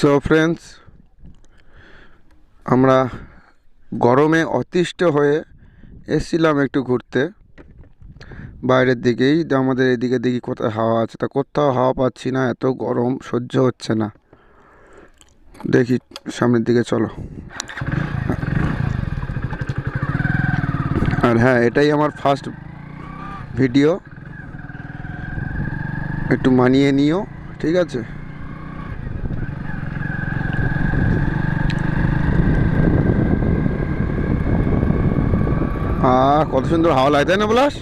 So friends, আমরা গরমে অতিষ্ঠ হয়ে এসেছিলাম একটু ঘুরতে বাইরের দিকেই। আমাদের এদিকে দেখি কোথায় হাওয়া আছে, তা কোথাও হাওয়া পাচ্ছি না, এত গরম সহ্য হচ্ছে না। দেখি সামনের দিকে চলো। আর হ্যাঁ, এটাই আমার ফার্স্ট ভিডিও, একটু মানিয়ে নিও, ঠিক আছে? কত সুন্দর হাওয়া লাগে, তাই না বলাস?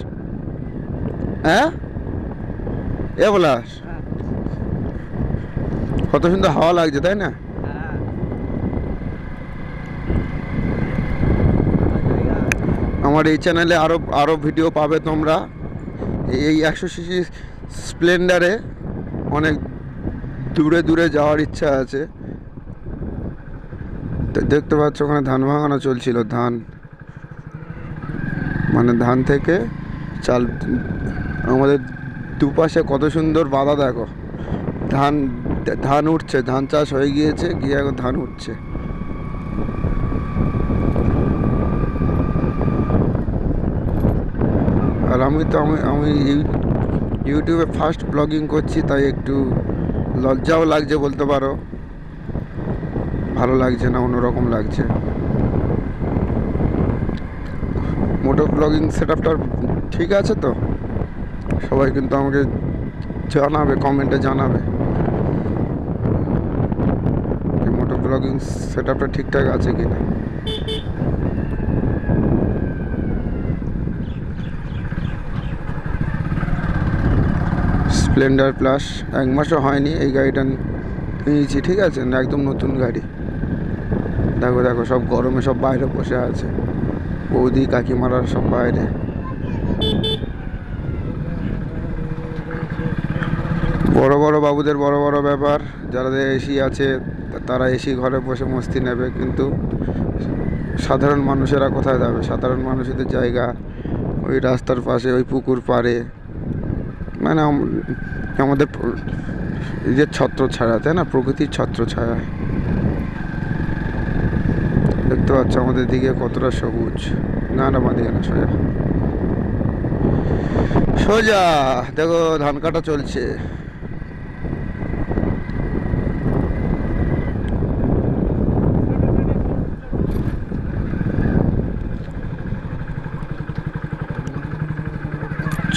হ্যাঁ বলাস, কত সুন্দর হাওয়া লাগছে, তাই না? আমার এই চ্যানেলে আরও আরও ভিডিও পাবে তোমরা। এই 100 সিসি স্প্লেন্ডারে অনেক দূরে দূরে যাওয়ার ইচ্ছা আছে। দেখতে পাচ্ছ ওখানে ধান ভাঙানো চলছিল, ধান থেকে চাল। আমাদের দুপাশে কত সুন্দর বাধা, দেখো। ধান ধান উঠছে, ধান চাষ হয়ে গিয়েছে, গিয়ে এখন ধান উঠছে। আর আমি ইউটিউবে ফার্স্ট ব্লগিং করছি, তাই একটু লজ্জাও লাগছে বলতে পারো। ভালো লাগছে না, অন্যরকম লাগছে। মোটো ব্লগিং সেট আপটা ঠিক আছে তো? সবাই কিন্তু আমাকে জানাবে, কমেন্টে জানাবে মোটো ব্লগিং সেট আপটা ঠিকঠাক আছে কি না। স্প্লেন্ডার প্লাস 1 মাসও হয়নি এই গাড়িটা নিয়েছি, ঠিক আছে? একদম নতুন গাড়ি। দেখো দেখো, সব গরমে সব বাইরে বসে আছে, বৌদি কাকিমারা সব বাইরে। বড় বড় বাবুদের বড় বড় ব্যাপার, যাদের এসি আছে তারা এসি ঘরে বসে মস্তি নেবে, কিন্তু সাধারণ মানুষেরা কোথায় যাবে? সাধারণ মানুষদের জায়গা ওই রাস্তার পাশে, ওই পুকুর পাড়ে, মানে আমাদের এই যে ছত্র ছায়া, তাই না? প্রকৃতির ছত্র ছায়া। দেখতে পাচ্ছ আমাদের দিকে কতটা সবুজ। না না, বাঁধিয়ে না, সোজা সোজা। দেখো ধান কাটা চলছে।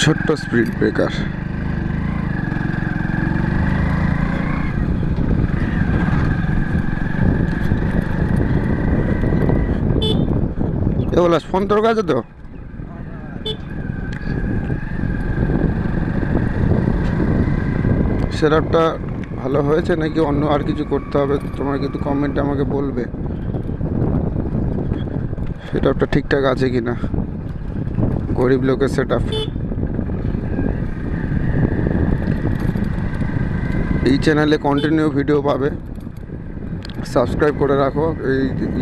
ছোট্ট স্পিড ব্রেকার। এ বলাস, ফোন তোর কাছে তো? সেটআপটা ভালো হয়েছে নাকি অন্য আর কিছু করতে হবে? তোমরা কিন্তু কমেন্টে আমাকে বলবে সেটআপটা ঠিকঠাক আছে কি না। গরিব লোকের সেটআপ। এই চ্যানেলে কন্টিনিউ ভিডিও পাবে, সাবস্ক্রাইব করে রাখো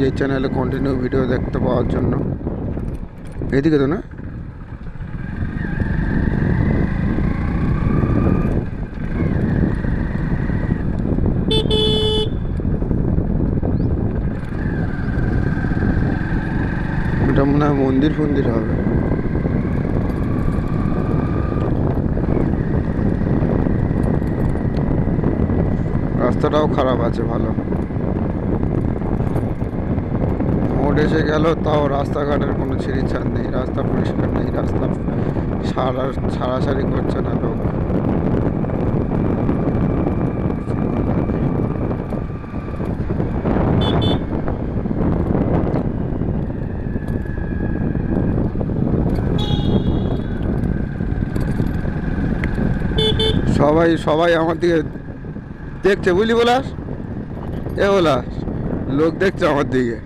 এই চ্যানেলে কন্টিনিউ ভিডিও দেখতে পাওয়ার জন্য। এদিকে তো না, এটা মনে হয় মন্দির ফন্দির হবে। রাস্তাটাও খারাপ আছে, ভালো মোড় এসে গেল, তাও রাস্তাঘাটের কোনো ছিঁড়িছাড় নেই, রাস্তা পরিষ্কার নেই, রাস্তা ছাড়াছাড়ি করছে না লোক। সবাই সবাই আমার দিকে দেখছে, বুঝলি বলাস? এ বলাস, লোক দেখছে আমার দিকে,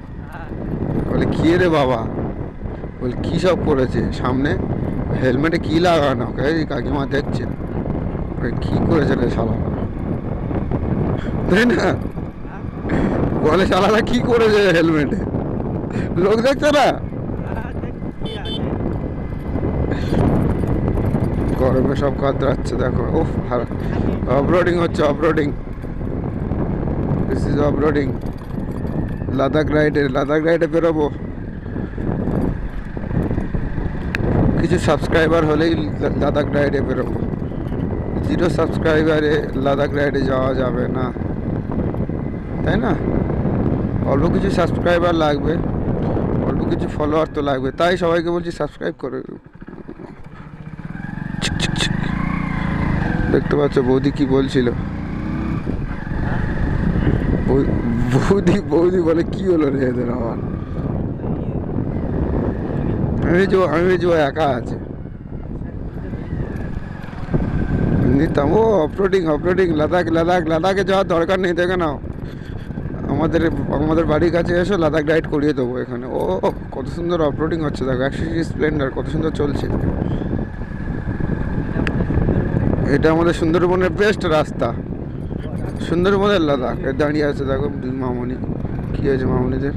বলে কি রে বাবা, বলে কী সব করেছে সামনে, হেলমেটে কী লাগানো? এই কাকিমা দেখছে, কী করেছে রে শালারা, তাই না? বলে শালারা কী করেছে হেলমেটে, লোক দেখছে না? গরমে সব কাতরাচ্ছে, দেখো। ওফ, অফরোডিং হচ্ছে, off-roading. This is off-roading. Ladakh রাইডে বেরোবো। কিছু সাবস্ক্রাইবার হলেই লাদাখ রাইডে বেরোবো। 0 সাবস্ক্রাইবারে লাদাখ রাইডে যাওয়া যাবে না, তাই না? অল্প কিছু সাবস্ক্রাইবার লাগবে, অল্প কিছু ফলোয়ার তো লাগবে, তাই সবাইকে বলছি সাবস্ক্রাইব করে। দেখতে পাচ্ছ বৌদি কি বলছিল? বৌদি বলে কি হলো রে এদের আবার? আমি যে ও একা আছে নিতাম। ও অফরোডিং লাদাখে যাওয়ার দরকার নেই, দেখে নাও আমাদের বাড়ির কাছে এসো, লাদাখ রাইড করিয়ে দেবো এখানে। ও কত সুন্দর অফরোডিং হচ্ছে, দেখো 100cc স্প্লেন্ডার কত সুন্দর চলছে। এটা আমাদের সুন্দরবনের বেস্ট রাস্তা, সুন্দরবনের লাদাখ। দাঁড়িয়ে আছে দেখো দুই মামনি। কি হয়েছে মামনিদের?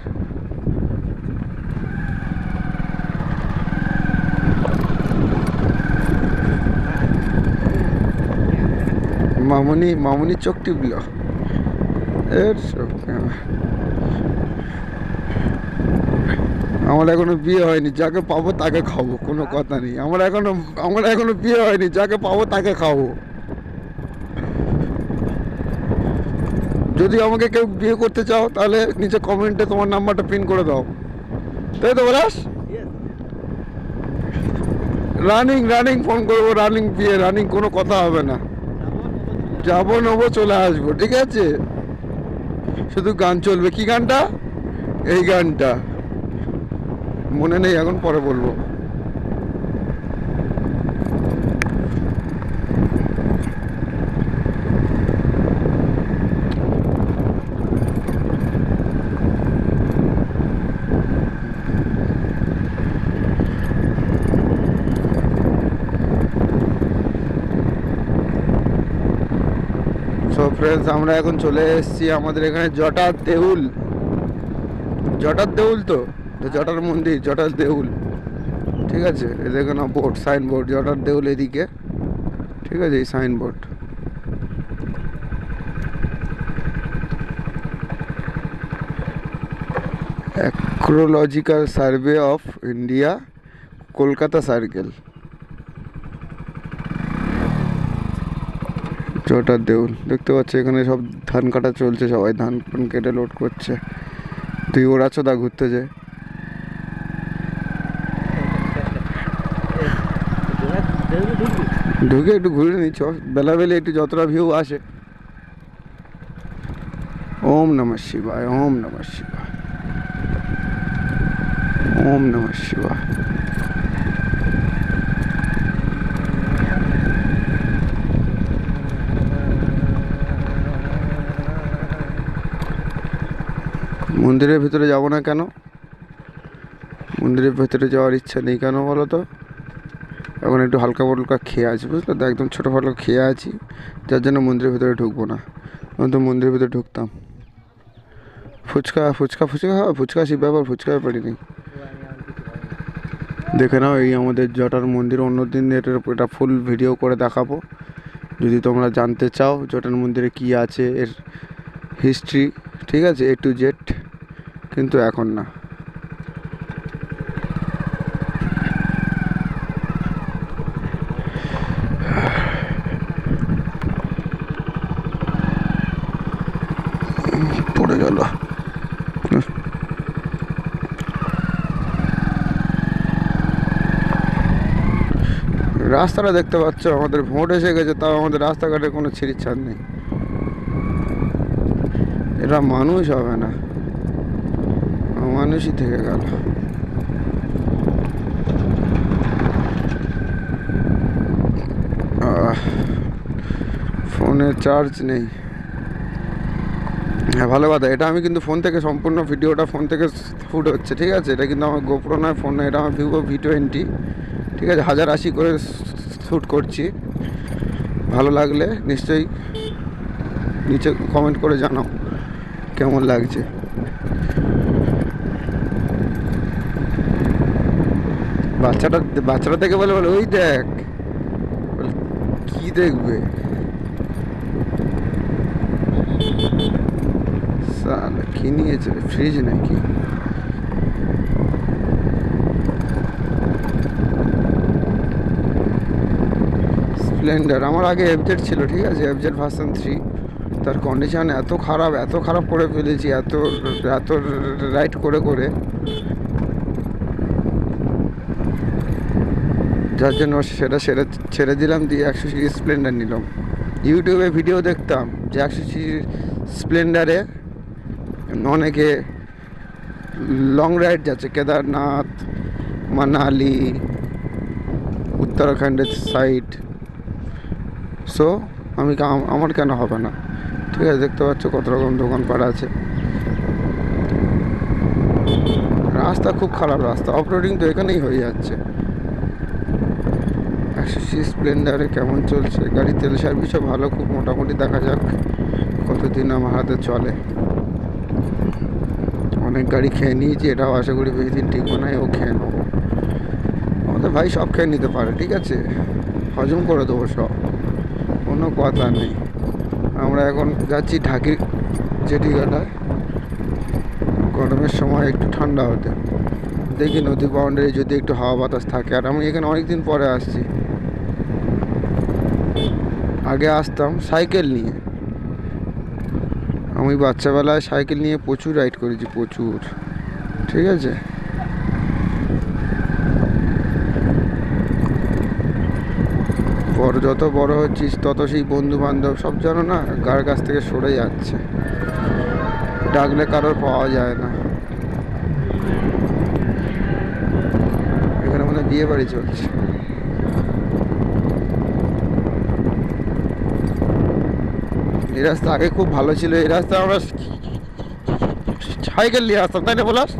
মামনি চোখ টিপল। আমার এখনো বিয়ে হয়নি, যাকে পাবো তাকে খাবো, কোনো কথা নেই। আমার এখনো বিয়ে হয়নি, যাকে পাবো তাকে খাবো। যদি আমাকে কেউ বিয়ে করতে চাও তাহলে নিচে কমেন্টে তোমার নাম্বারটা পিন করে দাও, তাই তো বলাস? রানিং ফোন করবো, রানিং বিয়ে, রানিং কোনো কথা হবে না। যাবো নেবো চলে আসবো, ঠিক আছে? শুধু গান চলবে। কি গানটা? এই গানটা মনে নেই এখন, পরে বলবো। সো ফ্রেন্ডস, আমরা এখন চলে এসেছি আমাদের এখানে জটার দেউল। তো জটার মন্দির, জটার দেউল, ঠিক আছে? এদিকে না বোর্ড, সাইনবোর্ড, জটার দেউল এদিকে, ঠিক আছে? এই signboard. Archaeological survey of India, Kolkata circle, Jatar Deul. দেখতে পাচ্ছ এখানে সব ধান কাটা চলছে, সবাই ধান কেটে লোড করছে। তুই ওড়াচ্ছ দা ঘুরতে যায়, ঢুকে একটু ঘুরে নিচ্ছ বেলাবেলি, একটু যতটা ভিউ আসে। ওম নমঃ শিবায়, ওম নমঃ শিবায়, ওম নমঃ শিবায়। মন্দিরের ভিতরে যাব না কেন? মন্দিরের ভেতরে যাওয়ার ইচ্ছা নেই কেন বলো তো? এখন একটু হালকা পাতলা খেয়ে আছি, বুঝলে তো? একদম ছোটো ফাটো খেয়ে আছি, যার জন্য মন্দিরের ভিতরে ঢুকবো না। আমি তো মন্দিরের ভিতরে ঢুকতাম। ফুচকা শিব ব্যাপার, ফুচকা ব্যাপারই নেই। দেখে নাও, এই আমাদের জটার মন্দির। অন্যদিন এটা ফুল ভিডিও করে দেখাবো, যদি তোমরা জানতে চাও জটার মন্দিরে কি আছে, এর হিস্ট্রি, ঠিক আছে? A to Z, কিন্তু এখন না। পড়ে গেল। রাস্তাটা দেখতে পাচ্ছ, আমাদের ভোট এসে গেছে, তাও আমাদের রাস্তাঘাটে কোনো ছিঁড়িচ্ছাড় নেই। এরা মানুষ হবে না, মানুষই থেকে গেল। ফোনে চার্জ নেই। হ্যাঁ, ভালো কথা। এটা আমি কিন্তু ফোন থেকে, সম্পূর্ণ ভিডিওটা ফোন থেকে শ্যুট হচ্ছে, ঠিক আছে? এটা কিন্তু আমার গোপ্রো নয়, ফোন নয়, এটা আমার ভিভো V20, ঠিক আছে? 1080 করে শ্যুট করছি। ভালো লাগলে নিশ্চয়ই নিচে কমেন্ট করে জানাও কেমন লাগছে। বাচ্চাটা দেখে বলে ওই দেখ। কি দেখবে? তাহলে কি নিয়েছে, ফ্রিজ নাকি? স্প্লেন্ডার আমার আগে এফজেড ছিল, ঠিক আছে, এফজেড ভার্সন 3। তার কন্ডিশন এত খারাপ করে ফেলেছি, এত রাইড করে করে, যার জন্য সেটা ছেড়ে দিলাম, দিয়ে 100cc স্প্লেন্ডার নিলাম। ইউটিউবে ভিডিও দেখতাম যে 100cc স্প্লেন্ডারে অনেকে লং রাইড যাচ্ছে, কেদারনাথ, মানালি, উত্তরাখণ্ডের সাইড। সো আমার কেন হবে না? ঠিক আছে, দেখতে পাচ্ছ কত রকম দোকানপাট আছে। রাস্তা খুব খারাপ রাস্তা, অফরোডিং তো এখানেই হয়ে যাচ্ছে। 100cc স্প্লেন্ডারে কেমন চলছে গাড়ি? তেল সার্ভিসও ভালো, খুব মোটামুটি। দেখা যাক কতদিন আমার হাতে চলে। অনেক গাড়ি খেয়ে নিয়েছি, এটাও আশা করি বেশি দিন টিকবো না, ও খেয়ে নেবো। আমাদের ভাই সব খেয়ে নিতে পারে, ঠিক আছে, হজম করে দেবো সব, কোনো কথা নেই। আমরা এখন যাচ্ছি ঢাকি জেটিঘাটায়, গরমের সময় একটু ঠান্ডা হতে। দেখি নদী বাউন্ডারি যদি একটু হাওয়া বাতাস থাকে। আর আমি এখানে অনেক দিন পরে আসছি, আগে আসতাম সাইকেল নিয়ে। আমি বাচ্চাবেলায় সাইকেল নিয়ে প্রচুর রাইড করেছি, প্রচুর, ঠিক আছে। যত বড় হচ্ছিস তত সেই বন্ধু বান্ধব সব জানো না গার কাছ থেকে সরে যাচ্ছে, ডাকলে কারোর পাওয়া যায় না। এখানে মনে বিয়ে বাড়ি চলছে। এই রাস্তা আগে খুব ভালো ছিল, এই রাস্তা আমরা সাইকেল নিয়ে আসতাম, তাই না বলাস?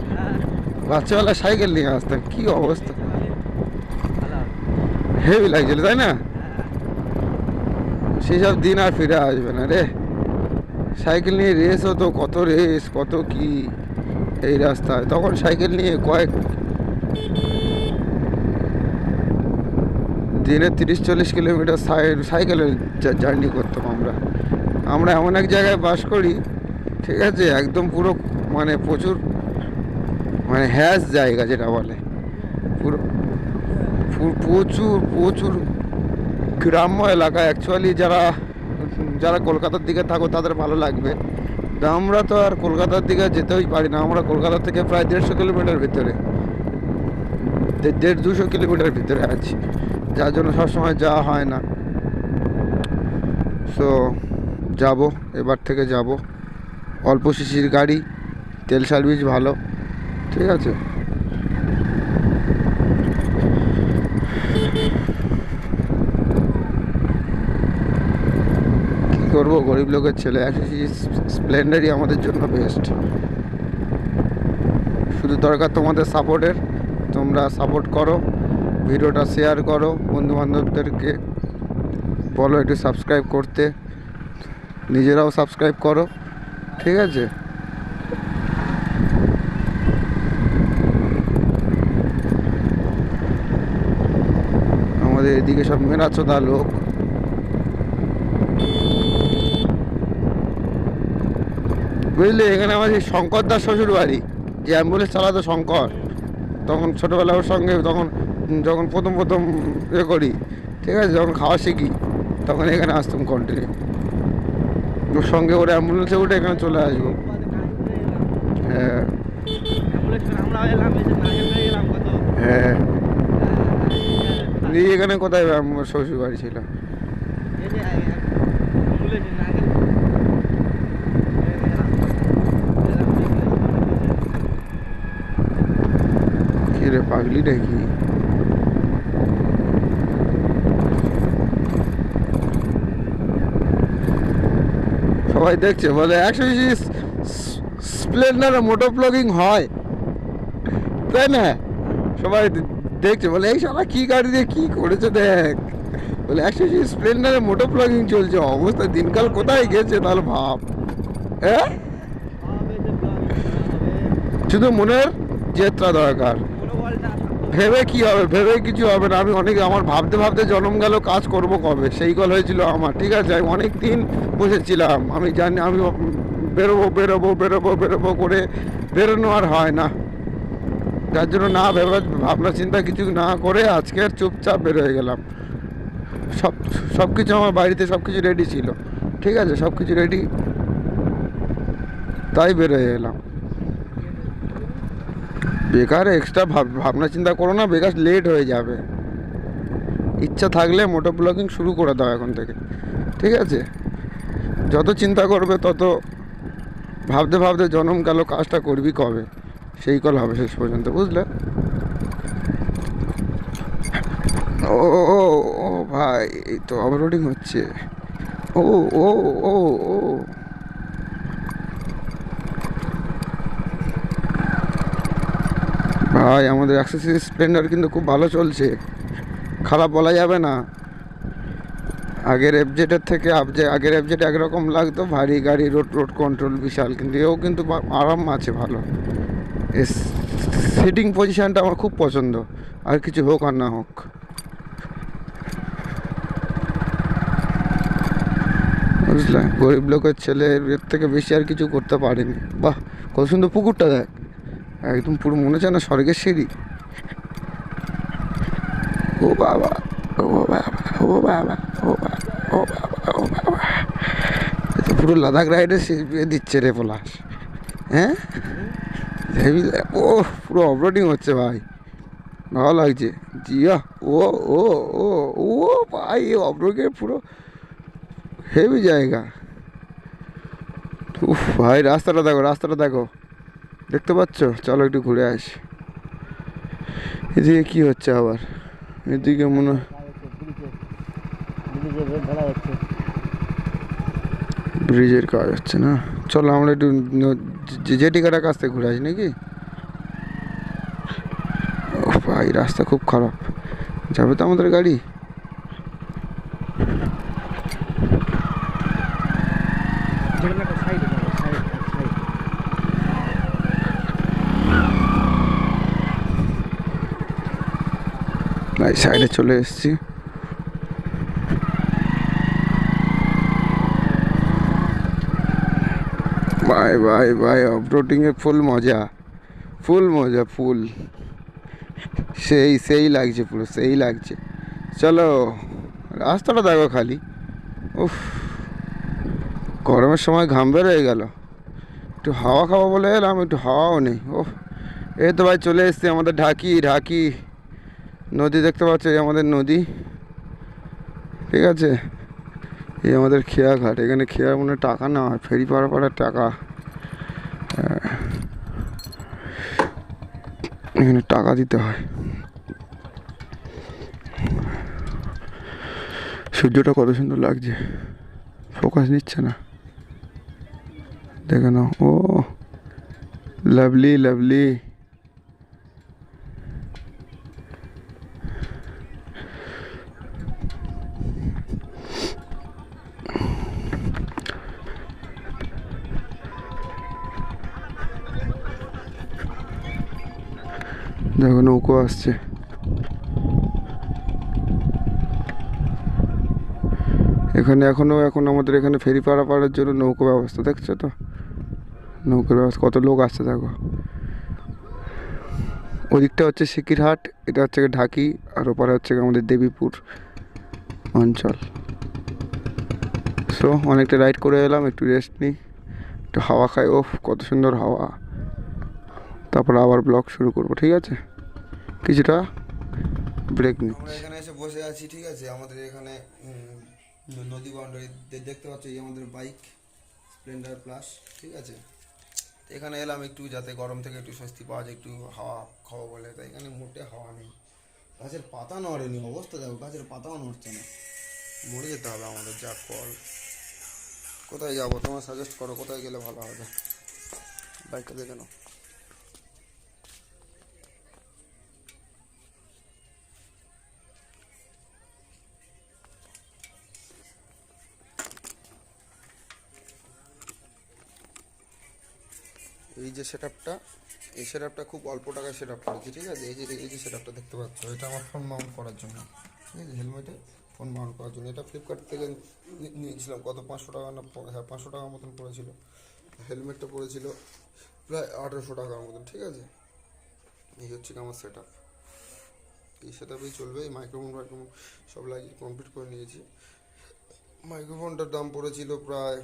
বাচ্চাবেলা সাইকেল নিয়ে আসতাম, কি অবস্থা, হেভি লাগছিল, তাই না? সেসব দিন আর ফিরে আসবে না রে। সাইকেল নিয়ে রেস হতো, কত রেস, কত কি এই রাস্তায়। তখন সাইকেল নিয়ে দিনে 30-40 কিলোমিটার সাইকেলে জার্নি করতাম আমরা এমন এক জায়গায় বাস করি, ঠিক আছে, একদম পুরো মানে প্রচুর মানে হ্যাশ জায়গা যেটা বলে, পুরো প্রচুর গ্রাম্য এলাকা। অ্যাকচুয়ালি যারা কলকাতার দিকে থাকো তাদের ভালো লাগবে। আমরা তো আর কলকাতার দিকে যেতেই পারি না, আমরা কলকাতা থেকে প্রায় 150 কিলোমিটার ভিতরে, 150-200 কিলোমিটার ভিতরে আছি, যার জন্য সবসময় যাওয়া হয় না। সো যাব, এবার থেকে যাব। অল্প সিসির গাড়ি, তেল সার্ভিস ভালো, ঠিক আছে। কি করবো, গরিব লোকের ছেলে, 100cc স্প্লেন্ডারই আমাদের জন্য বেস্ট। শুধু দরকার তোমাদের সাপোর্টের, তোমরা সাপোর্ট করো, ভিডিওটা শেয়ার করো, বন্ধু বান্ধবদেরকে বলো একটু সাবস্ক্রাইব করতে, নিজেরাও সাবস্ক্রাইব করো, ঠিক আছে। আমাদের এদিকে সব মেরাচোদা লোক। বুঝলি, এখানে আমার এই শঙ্কর দাস শ্বশুর বাড়ি, যে অ্যাম্বুলেন্স চালাতো শঙ্কর, তখন ছোটোবেলা ওর সঙ্গে যখন প্রথম করি, ঠিক আছে, যখন খাওয়া শিখি তখন এখানে আসতাম কন্টিনিউ, ওর সঙ্গে ওর অ্যাম্বুলেন্সে উঠে এখানে চলে আসবো। হ্যাঁ হ্যাঁ, এখানে কোথায় আমার শ্বশুর বাড়ি ছিল? কি রে, পাগলি নাকি? সবাই দেখছে, বলে 100cc স্প্লেন্ডারে মোটো ব্লগিং হয়, তাই না? সবাই দেখছে, বলে এই সবাই কি গাড়ি দিয়ে কি করেছে দেখ, বলে 100cc স্প্লেন্ডারে মোটো ব্লগিং চলছে। অবস্থা দিনকাল কোথায় গেছে তাহলে ভাব। হ্যাঁ, শুধু মনের জেদটা দরকার, ভেবে কি হবে, ভেবে কিছু হবে না। আমার ভাবতে জন্ম গেল কাজ করব কবে, সেই কল হয়েছিল আমার, ঠিক আছে। আমি অনেক দিন বসেছিলাম, আমি জানি, আমি বেরোবো বেরোবো বেরোবো বেরোবো করে বেরোনো আর হয় না। যার জন্য না ভেবে ভাবনা চিন্তা কিছু না করে আজকে আর চুপচাপ বেরোয় গেলাম। সব সব কিছু আমার বাড়িতে সব কিছু রেডি ছিল, ঠিক আছে, সব কিছু রেডি, তাই বেরোয় এলাম। বেকার এক্সট্রা ভাবনা চিন্তা করো না, বেকার লেট হয়ে যাবে। ইচ্ছা থাকলে মোটো ব্লগিং শুরু করে দাও এখন থেকে, ঠিক আছে। যত চিন্তা করবে তত ভাবতে ভাবতে জনম গেল, কাজটা করবি কবে সেই কল হবে শেষ পর্যন্ত, বুঝলে। ও ও ও ভাই, এই তো অফরোডিং হচ্ছে। ও ও ও ও ভাই, আমাদের অ্যাক্সেসরিজ স্প্লেন্ডার কিন্তু খুব ভালো চলছে, খারাপ বলা যাবে না। আগের এফজেডের থেকে আগের এফজেড একরকম লাগতো, ভারী গাড়ি, রোড রোড কন্ট্রোল বিশাল, কিন্তু এও কিন্তু আরাম আছে ভালো। এর সিটিং পজিশানটা আমার খুব পছন্দ, আর কিছু হোক আর না হোক। বুঝলে, গরিব লোকের ছেলে এর থেকে বেশি আর কিছু করতে পারেনি। বাহ, কত সুন্দর পুকুরটা দেখ, একদম পুরো মনে হচ্ছে না স্বর্গের সিঁড়ি। ও বাবা, ও বাবা, ও বাবা, ও বাবা, ও বাবা, ও বাবা, পুরো লাদাখ রাইডে দিচ্ছে রে পলাশ। হ্যাঁ, হেভি। ও পুরো অফরোডিং হচ্ছে ভাই, ভালো লাগছে। জিয়া, ও ও ও ও ভাই, অফরোডে পুরো হেভি জায়গা। উফ ভাই, রাস্তাটা দেখো, রাস্তাটা দেখো, দেখতে পাচ্ছ? চলো একটু ঘুরে আসি। এদিকে কি হচ্ছে আবার? এদিকে মনে হয় ব্রিজের কাজ হচ্ছে না। চলো আমরা একটু জেটিকাটার কাছ থেকে ঘুরে আসি নাকি। ও ভাই, রাস্তা খুব খারাপ, যাবে তো আমাদের গাড়ি? সাইডে চলে এসেছি। ভাই ভাই ভাই, অফরোডিংয়ে ফুল মজা, ফুল মজা, ফুল সেই সেই লাগছে, পুরো সেই লাগছে। চলো, রাস্তাটা দেখো খালি, উফ, গরমের সময় ঘাম বেরোয় গেল। একটু হাওয়া খাওয়া বলে এলাম, একটু হাওয়াও নেই। ও, এই তো ভাই চলে এসছি আমাদের ঢাকি, ঢাকি নদী দেখতে পাচ্ছ, এই আমাদের নদী, ঠিক আছে। এই আমাদের খেয়া ঘাট, এখানে খেয়া মনে টাকা না হয়, ফেরি পাড়ার টাকা, এখানে টাকা দিতে হয়। সূর্যটা কত সুন্দর লাগছে, ফোকাস নিচ্ছে না, দেখে নাও। ও লাভলি লাভলি। দেখো নৌকো আসছে, এখানে এখন আমাদের এখানে ফেরি পারাপারের জন্য নৌকো ব্যবস্থা, দেখছো তো নৌকোর ব্যবস্থা, কত লোক আসছে দেখো। ওদিকটা হচ্ছে সিকিরহাট, এটা হচ্ছে ঢাকি, আর ওপারে হচ্ছে আমাদের দেবীপুর অঞ্চল। সো অনেকটা রাইড করে এলাম, একটু রেস্ট নিই, একটু হাওয়া খাই। ওফ, কত সুন্দর হাওয়া। তারপর আবার ব্লগ শুরু করবো, ঠিক আছে, কিছুটা ব্রেক নিই। আমরা এখানে এসে বসে আছি, ঠিক আছে। আমাদের এখানে নদী বাউন্ডারি দেখতে পাচ্ছ, এই আমাদের বাইক স্প্লেন্ডার প্লাস, ঠিক আছে। এখানে এলাম একটু, যাতে গরম থেকে একটু স্বস্তি পাওয়া যায়, একটু হাওয়া খাওয়া বলে। তাই এখানে মোটে হাওয়া নেই, গাছের পাতা নড়েনি, অবস্থা দেখো, গাছের পাতাও নড়ছে না, মরে যেতে হবে আমাদের, যা কল। কোথায় যাবো তোমার সাজেস্ট করো, কোথায় গেলে ভালো হবে? বাইকটা দেখে নাও। এই যে সেটআপটা, এই সেটআপটা খুব অল্প টাকায় সেটআপ করেছি, ঠিক আছে। এই যে সেটআপটা দেখতে পাচ্ছ, এটা আমার ফোন মাউন্ট করার জন্য, ঠিক আছে, হেলমেটে ফোন মাউন্ট করার জন্য। এটা ফ্লিপকার্ট থেকে নিয়েছিলাম, কত 500 টাকা না, হ্যাঁ 500 টাকার মতন পড়েছিল। হেলমেটটা পড়েছিল প্রায় 1800 টাকার মতন, ঠিক আছে। এই হচ্ছে কি আমার সেট আপ, এই সেট আপেই চলবে। এই মাইক্রোফোন সব লাগিয়ে কমপ্লিট করে নিয়েছি। মাইক্রোফোনটার দাম পড়েছিল প্রায়